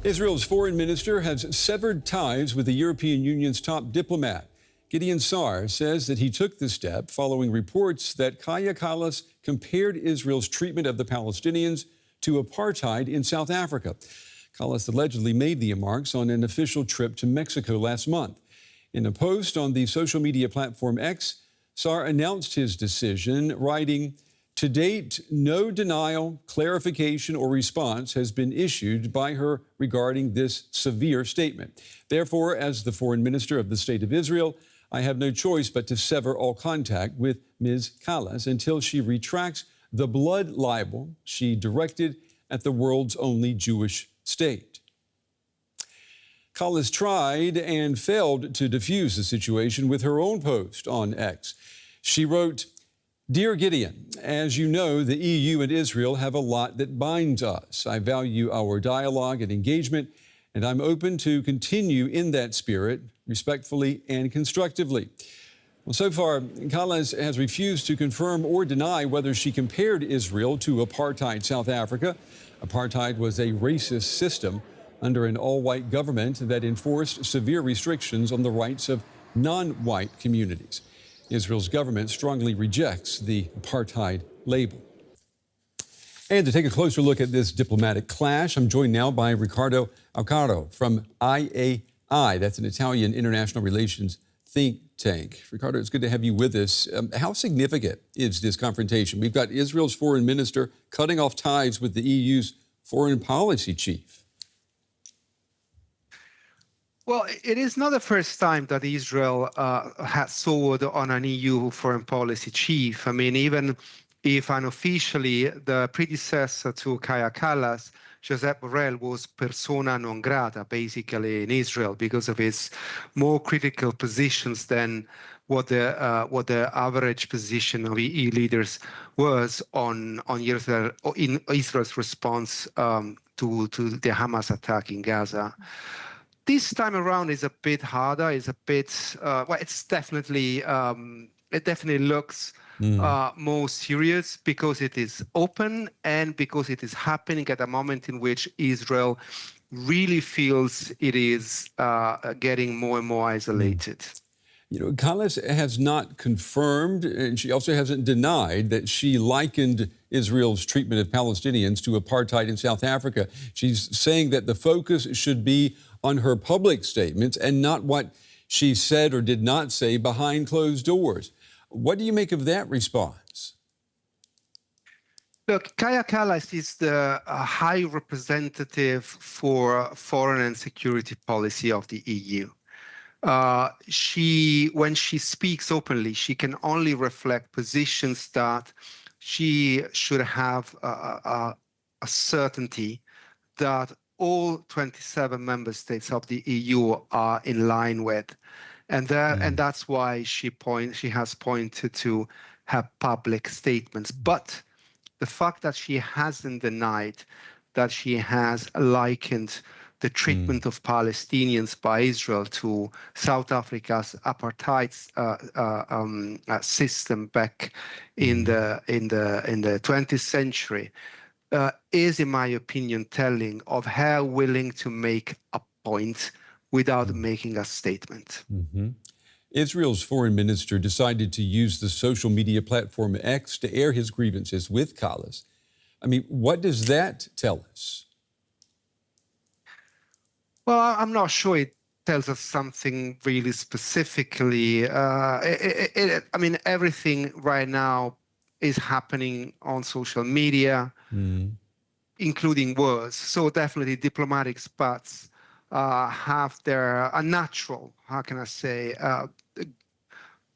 Israel's foreign minister has severed ties with the European Union's top diplomat. Gideon Saar says that he took the step following reports that Kaja Kallas compared Israel's treatment of the Palestinians to apartheid in South Africa. Kallas allegedly made the remarks on an official trip to Mexico last month. In a post on the social media platform X, Saar announced his decision, writing, "To date, no denial, clarification, or response has been issued by her regarding this severe statement. Therefore, as the foreign minister of the State of Israel, I have no choice but to sever all contact with Ms. Kallas until she retracts the blood libel she directed at the world's only Jewish state." Kallas tried and failed to defuse the situation with her own post on X. She wrote, "Dear Gideon, as you know, the EU and Israel have a lot that binds us. I value our dialogue and engagement, and I'm open to continue in that spirit, respectfully and constructively." Well, so far, Kallas has refused to confirm or deny whether she compared Israel to apartheid South Africa. Apartheid was a racist system under an all-white government that enforced severe restrictions on the rights of non-white communities. Israel's government strongly rejects the apartheid label. And to take a closer look at this diplomatic clash, I'm joined now by Riccardo Alcaro from IAI. That's an Italian international relations think tank. Riccardo, it's good to have you with us. How significant is this confrontation? We've got Israel's foreign minister cutting off ties with the EU's foreign policy chief. Well, it is not the first time that Israel has soured on an EU foreign policy chief. I mean, even if unofficially the predecessor to Kaja Kallas, Josep Borrell, was persona non grata, basically, in Israel because of his more critical positions than what the average position of EU leaders was on in Israel's response to the Hamas attack in Gaza. This time around is a bit harder. It's a bit well. It's definitely it definitely looks more serious because it is open and because it is happening at a moment in which Israel really feels it is getting more and more isolated. You know, Kallas has not confirmed, and she also hasn't denied, that she likened Israel's treatment of Palestinians to apartheid in South Africa. She's saying that the focus should be on her public statements and not what she said or did not say behind closed doors. What do you make of that response? Look, Kaja Kallas is the high representative for foreign and security policy of the EU. When she speaks openly, she can only reflect positions that she should have a certainty that all 27 member states of the EU are in line with. And that's why she has pointed to her public statements. But the fact that she hasn't denied that she has likened the treatment of Palestinians by Israel to South Africa's apartheid system back in the 20th century is, in my opinion, telling of her willing to make a point without making a statement. Israel's foreign minister decided to use the social media platform X to air his grievances with Kallas. I mean, what does that tell us? Well, I'm not sure it tells us something really specifically. I mean, everything right now is happening on social media, including words. So definitely diplomatic spots have a natural, how can I say,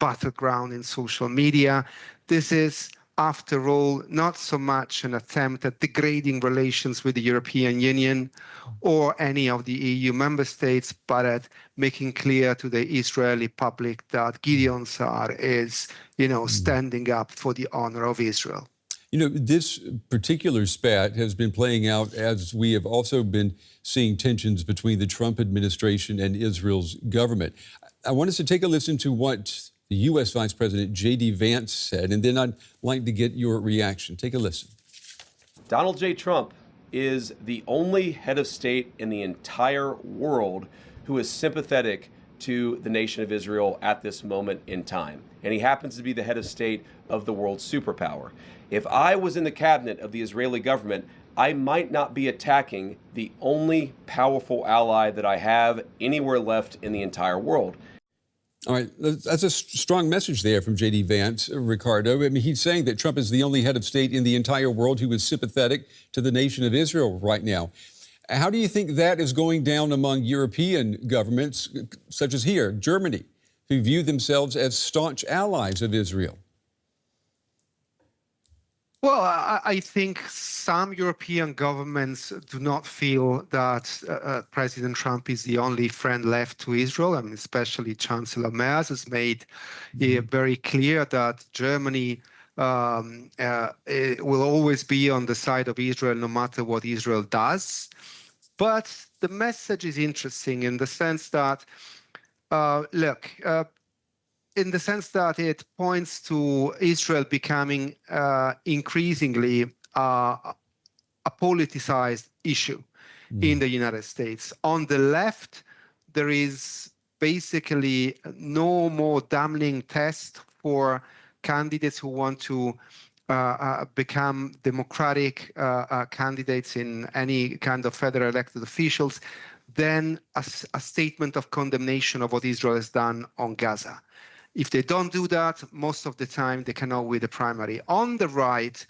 battleground in social media. This is, after all, not so much an attempt at degrading relations with the European Union or any of the EU member states, but at making clear to the Israeli public that Gideon Saar is, standing up for the honor of Israel. You know, this particular spat has been playing out as we have also been seeing tensions between the Trump administration and Israel's government. I want us to take a listen to what the U.S. Vice President J.D. Vance said, and then I'd like to get your reaction. Take a listen. Donald J. Trump is the only head of state in the entire world who is sympathetic to the nation of Israel at this moment in time. And he happens to be the head of state of the world's superpower. If I was in the cabinet of the Israeli government, I might not be attacking the only powerful ally that I have anywhere left in the entire world. All right, that's a strong message there from J.D. Vance, Riccardo. I mean, he's saying that Trump is the only head of state in the entire world who is sympathetic to the nation of Israel right now. How do you think that is going down among European governments, such as here, Germany, who view themselves as staunch allies of Israel? Well, I think some European governments do not feel that President Trump is the only friend left to Israel. I mean, especially Chancellor Merz has made it very clear that Germany will always be on the side of Israel no matter what Israel does. But the message is interesting in the sense that, in the sense that it points to Israel becoming increasingly a politicized issue in the United States. On the left, there is basically no more damning test for candidates who want to become democratic candidates in any kind of federal elected officials than a statement of condemnation of what Israel has done on Gaza. If they don't do that, most of the time they cannot win the primary. On the right,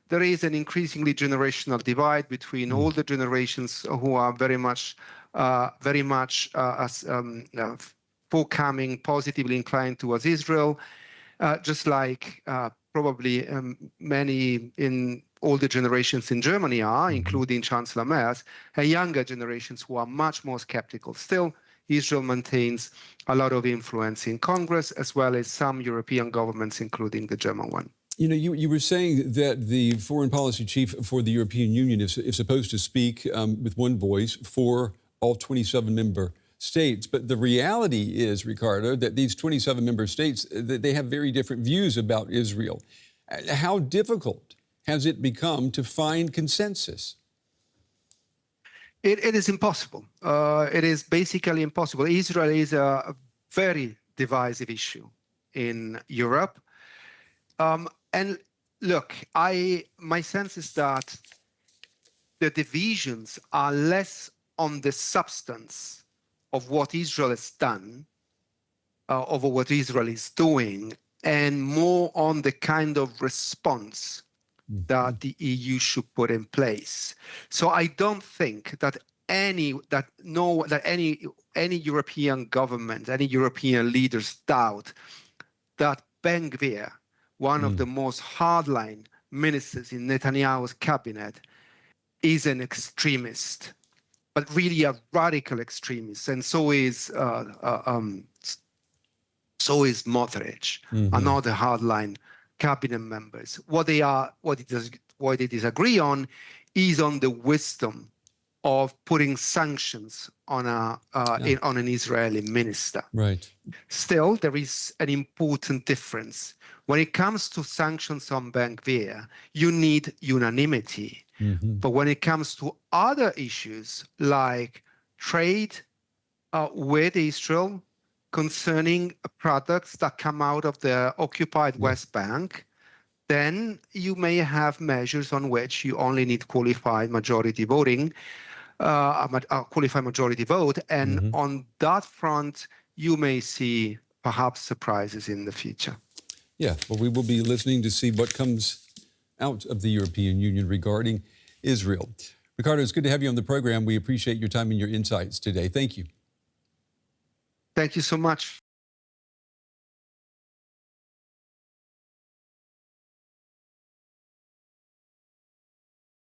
there is an increasingly generational divide between older generations who are very much forthcoming, positively inclined towards Israel, just like probably many in older generations in Germany are, including Chancellor Merz, and younger generations who are much more skeptical. Still, Israel maintains a lot of influence in Congress, as well as some European governments, including the German one. You know, you were saying that the foreign policy chief for the European Union is supposed to speak with one voice for all 27 member states. But the reality is, Riccardo, that these 27 member states, they have very different views about Israel. How difficult has it become to find consensus? It is impossible. It is basically impossible. Israel is a very divisive issue in Europe. And look, my sense is that the divisions are less on the substance of what Israel has done, over what Israel is doing, and more on the kind of response that the EU should put in place. So I don't think that any European government, any European leaders doubt that Ben-Gvir, one of the most hardline ministers in Netanyahu's cabinet, is an extremist, but really a radical extremist, and so is Smotrich, another hardline cabinet members. What they disagree on is on the wisdom of putting sanctions on an Israeli minister. Right. Still, there is an important difference. When it comes to sanctions on Ben-Gvir, you need unanimity. But when it comes to other issues like trade with Israel concerning products that come out of the occupied West Bank, then you may have measures on which you only need qualified majority voting, a qualified majority vote. And on that front, you may see perhaps surprises in the future. Yeah, well, we will be listening to see what comes out of the European Union regarding Israel. Riccardo, it's good to have you on the program. We appreciate your time and your insights today. Thank you. Thank you so much.